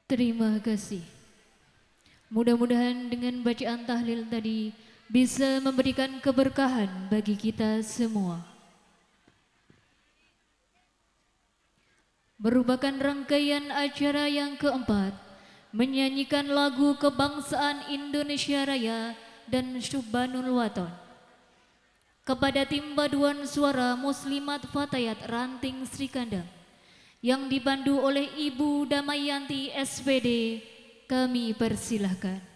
Terima kasih. Mudah-mudahan dengan bacaan tahlil tadi bisa memberikan keberkahan bagi kita semua. Merupakan rangkaian acara yang keempat, menyanyikan lagu kebangsaan Indonesia Raya dan Syubbanul Waton. Kepada tim paduan suara Muslimat Fatayat Ranting Srikandang yang dipandu oleh Ibu Damayanti SPD, kami persilahkan.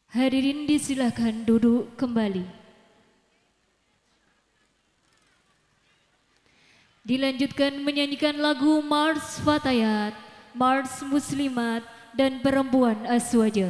Hadirin disilahkan duduk kembali. Dilanjutkan menyanyikan lagu Mars Fatayat, Mars Muslimat, dan Perempuan Aswaja.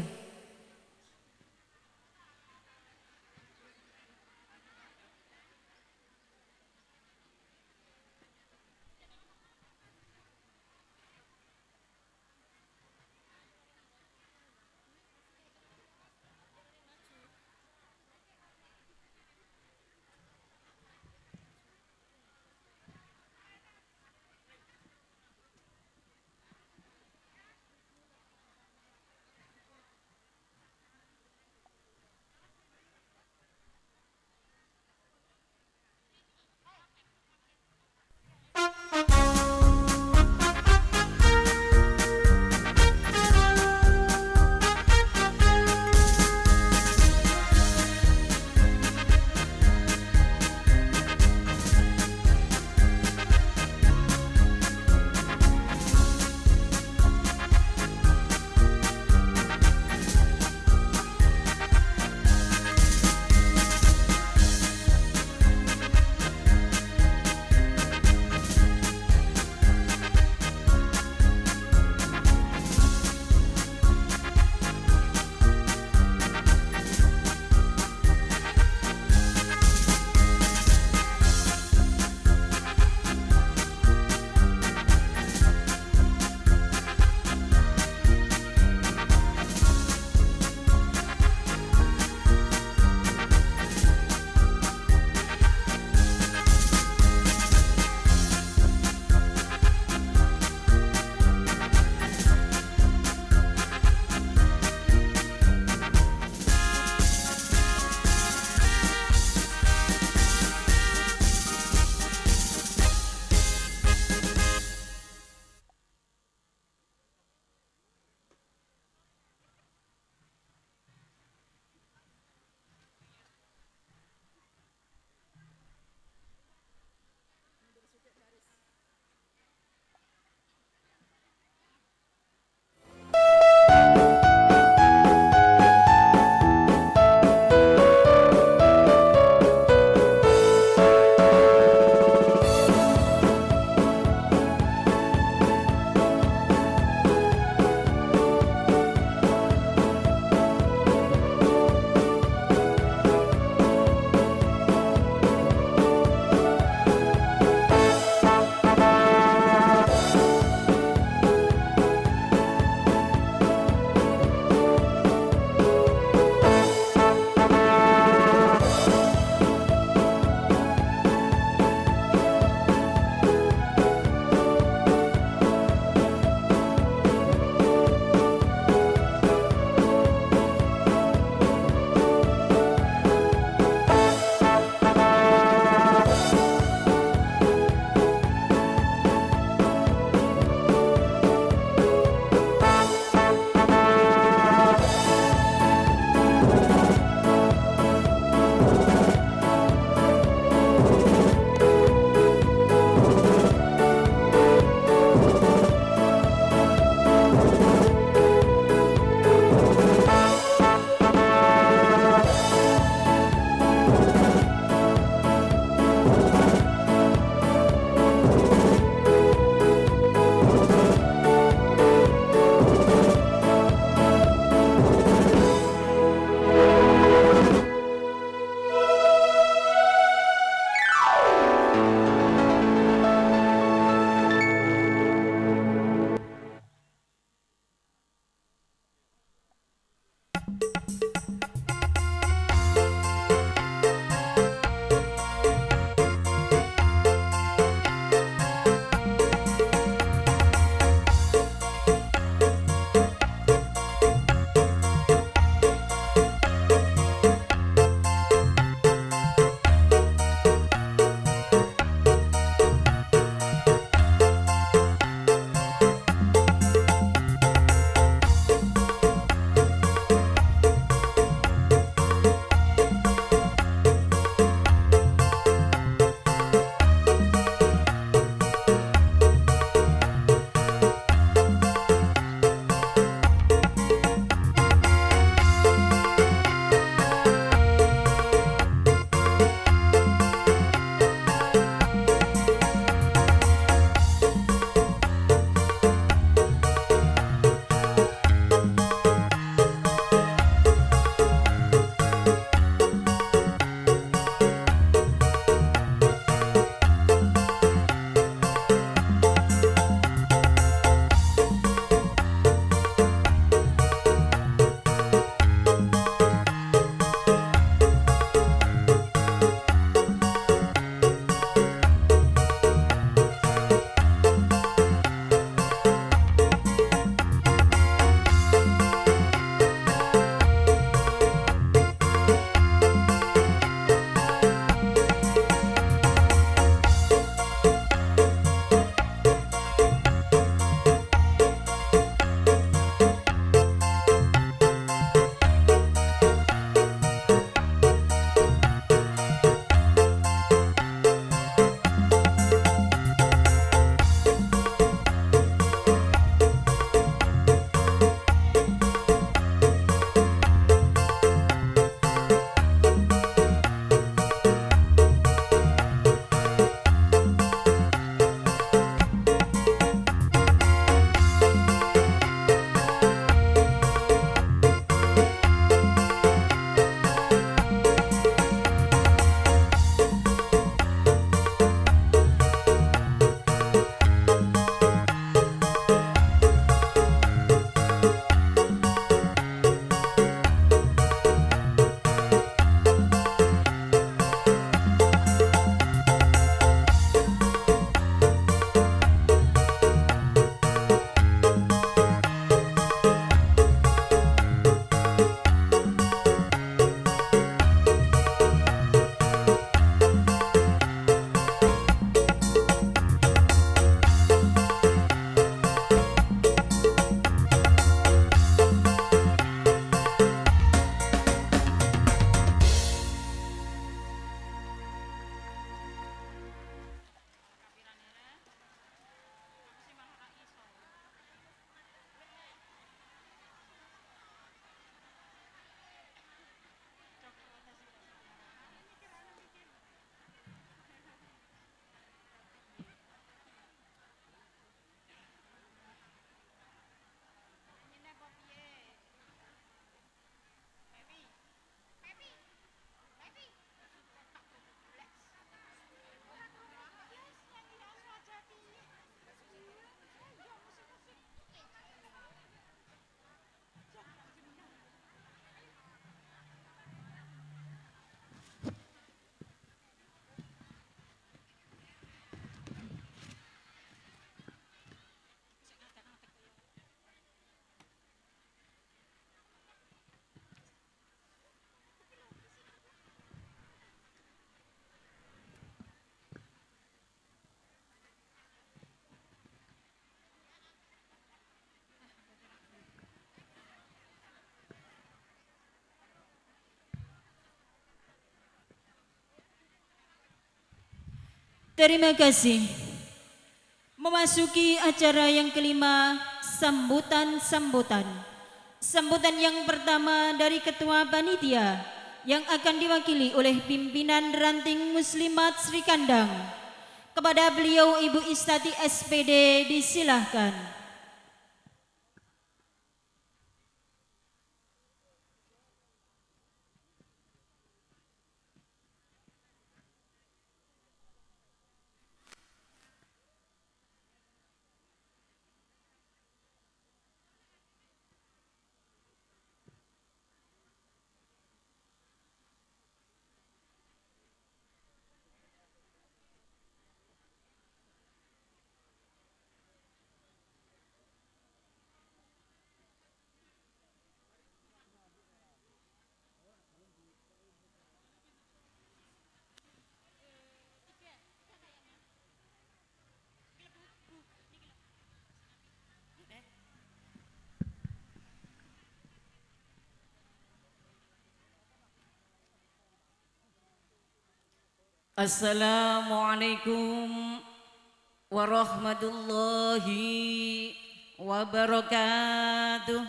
Terima kasih. Memasuki acara yang kelima, sambutan-sambutan. Sambutan yang pertama dari Ketua Panitia yang akan diwakili oleh pimpinan Ranting Muslimat Sri Kandang. Kepada beliau Ibu Istati SPD disilahkan. Assalamualaikum warahmatullahi wabarakatuh.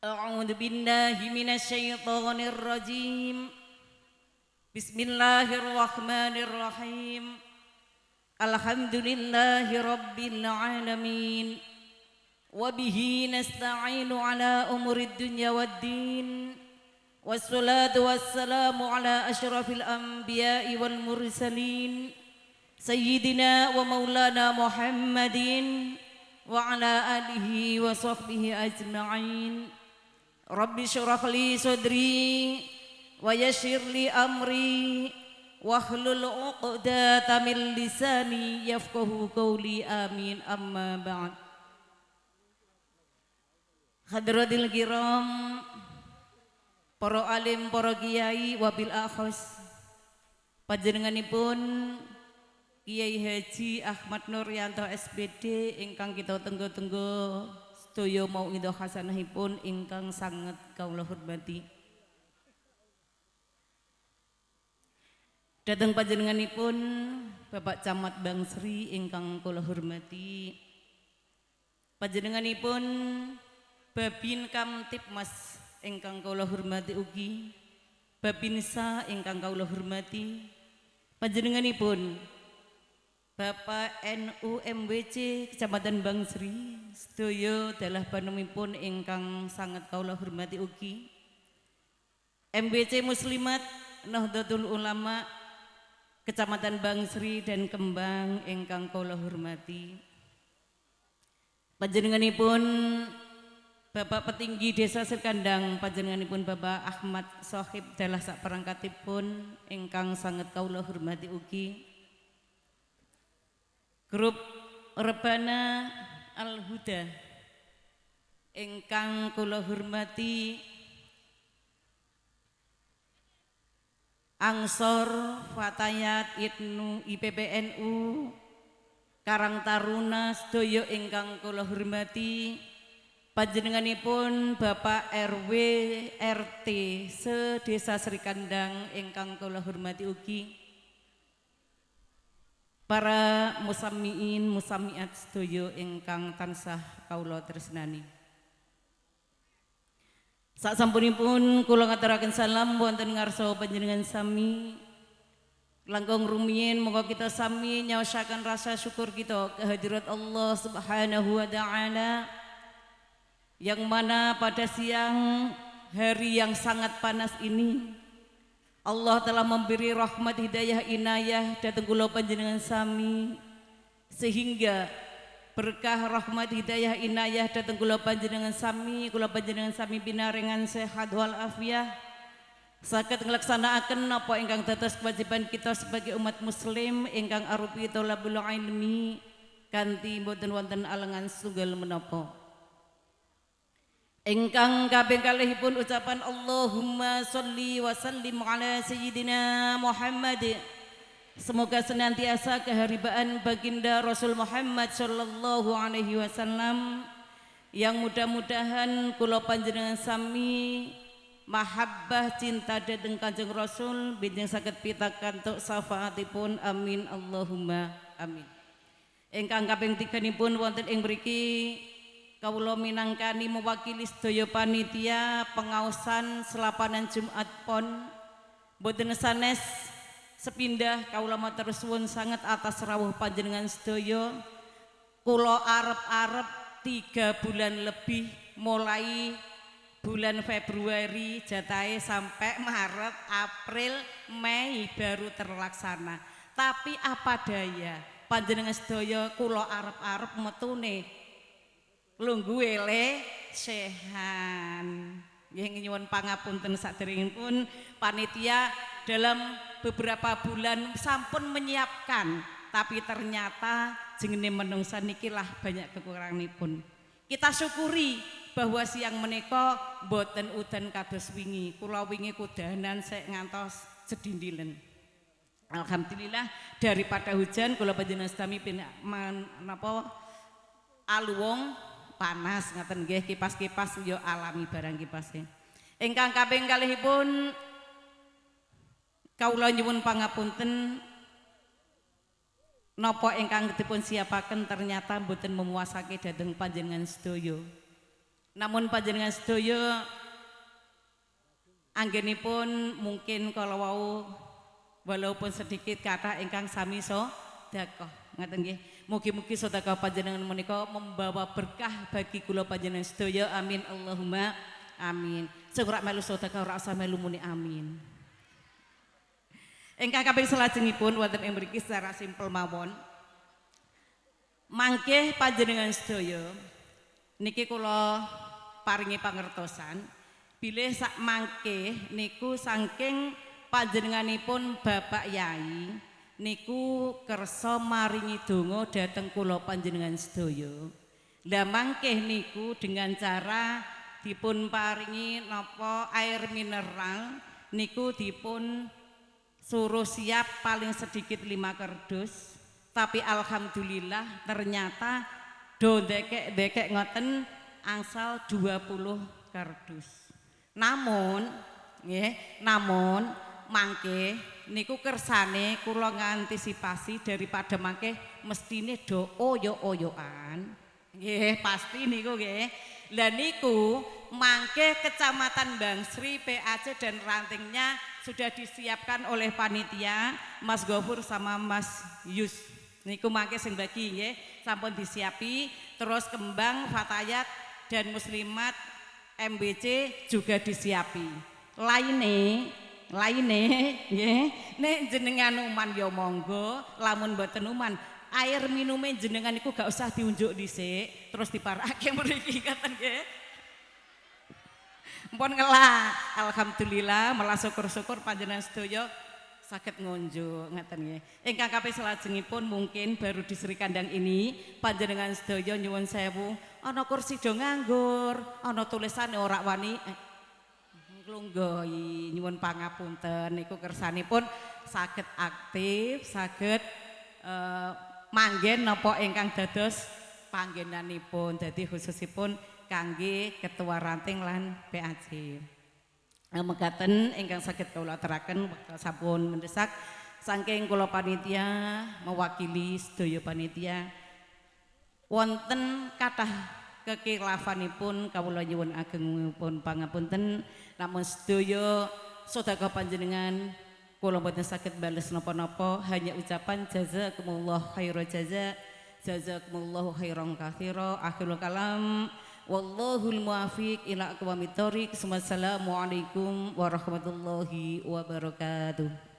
A'udzu billahi minasyaitonir rajim. Bismillahirrahmanirrahim. Alhamdulillahi rabbil alamin. Wa bihi nasta'inu ala umurid dunya waddin. Wassalatu wassalamu ala asyrafil anbiya'i wal mursalin Sayyidina wa maulana Muhammadin wa ala alihi wa sahbihi ajma'in. Rabbi syurah li sadri wa yassir li amri wahlul 'uqdatam min lisani yafqahu qawli amin amma ba'd. Hadratil kiram, para alim, para kiai, wabil akhos panjenenganipun Kiai Haji Ahmad Nuryanto SPD ingkang kita tenggo-tenggo sedaya mauidhah hasanahipun ingkang sanget kawula hormati. Dhateng panjenenganipun Bapak Camat Bangsri ingkang kula hormati. Panjenenganipun Babin Kamtibmas ingkang kula hormati ugi, Babinsa ingkang kula hormati, panjenenganipun Bapak NU MWC Kecamatan Bangsri sedaya dalah panemipun ingkang sangat kula hormati ugi, MWC Muslimat Nahdlatul Ulama Kecamatan Bangsri dan Kembang ingkang kula hormati, panjenenganipun Bapak Petinggi Desa Srikandang, panjenenganipun Bapak Ahmad Sohib dalah saperangkatipun ingkang sanget kawula hormati ugi, Grup Rebana Al Huda ingkang kula hormati, Angsor Fatayat Ibnu IPPNU Karang Taruna sedaya ingkang kula hormati, panjenenganipun Bapak RW RT sedesa Srikandang ingkang kula hormati ugi, para musamiin musamiat sedaya ingkang tansah kawula tresnani. Sasampunipun kula ngaturaken salam wonten ngarsa panjenengan sami. Langkung rumiyin moga kita sami nyaosaken rasa syukur kita kehadirat Allah Subhanahu wa taala, yang mana pada siang hari yang sangat panas ini Allah telah memberi rahmat hidayah inayah datang kula panjenengan sami, sehingga berkah rahmat hidayah inayah datang kula panjenengan sami binarengan sehat wal afiah saged nglaksanakaken napa ingkang dados kewajiban kita sebagai umat muslim ingkang arupi thalabul ilmi kanthi boten wonten alengan setunggal menapa. Ingkang kaping kalihipun ucapan Allahumma sholli wa sallim ala sayyidina Muhammad. Semoga senantiasa keharibaan baginda Rasul Muhammad sallallahu alaihi wasallam yang mudah-mudahan kula panjenengan sami mahabbah cinta dhateng Kanjeng Rasul benjing saged pitakantuk syafaatipun amin Allahumma amin. Ingkang kaping 3 wonten ing mriki kawula minangkani mewakili sedaya panitia pengaosan selapanan Jumat Pon boten sanes sepindah kawula matur suwun sanget atas rawuh panjenengan sedaya. Kula arep-arep 3 bulan lebih mulai bulan Februari jatahe sampai Maret, April, Mei baru terlaksana. Tapi apa daya panjenengan sedaya kula arep-arep metune lungguh sehan. Nggih nyuwun pangapunten saderengipun panitia dalam beberapa bulan sampun menyiapkan, tapi ternyata jenenge menungsa nikilah banyak kekuranganipun. Kita syukuri bahwa siang menika boten udan kados wingi. Kula wingi kudanan sek ngantos sedindilen. Alhamdulillah daripada hujan kula panjenengan sami napa aluwung panas ngaten nggih, kipas-kipas yo alami barang kipase. Ingkang kaping kalihipun kawula nyuwun pangapunten napa ingkang dipun siapaken ternyata boten memuasake dhateng panjenengan sedaya. Namun panjenengan sedaya anggenipun mungkin kalau wau walaupun sedikit kata ingkang sami sedekah ngaten nggih. Mugi-mugi sedekah panjenengan menika membawa berkah bagi kula panjenengan sedaya. Amin Allahumma amin. Sing ora melu sedekah ora usah melu muni amin. Ingkang kaping salajengipun wonten ing mriki secara simpel mawon. Mangke panjenengan sedaya niki kula paringi pangertosan bilih sak mangke niku saking panjenenganipun Bapak Yai niku kersa maringi donga dhateng kula panjenengan sedaya. Lah mangke niku dengan cara dipun paringi napa air mineral niku dipun suruh siap paling sedikit 5 kardus, tapi alhamdulillah ternyata do dekek ngoten angsal 20 kardus. Namun mangke niku kersane kula ngantisipasi daripada mangke mestine do oyo-oyoan. Nggih, pasti niku nggih. Lah niku mangke Kecamatan Bangsri PAC dan rantingnya sudah disiapkan oleh panitia Mas Gofur sama Mas Yus. Niku mangke sing bagi nggih sampun disiapi, terus kembang fatayat dan muslimat MBC juga disiapi. Laine nggih nek jenengan uman ya monggo, lamun mboten uman air minume jenengan niku gak usah diunjuk dhisik terus diparake mriki ngaten nggih. Mpun ngelak, alhamdulillah malah syukur-syukur panjenengan sedaya saged ngunjuk ngaten nggih. Ingkang kaping salajengipun mungkin baru di Sri Kandang ini panjenengan sedaya nyuwun sewu, ana kursi do nganggur, ana tulisane ora wani nglungguhi, nyuwun pangapunten niku kersanipun saged aktif, saged manggen napa ingkang dados panggenanipun. Dadi khususipun kangge ketua ranting lan PAC. Mekaten ingkang saged kula aturaken wekdal sampun mendesak saking kula panitia mewakili sedaya panitia wonten kathah kekilafanipun kawula nyuwun agengipun pangapunten, namun sedaya sedekah panjenengan kula boten saged bales napa-napa, hanya ucapan jazakumullah khairal jazakumullahu khairan katsira. Akhirul kalam wallahul muwaffiq ila aqwamit thoriq. Wassalamualaikum warahmatullahi wabarakatuh.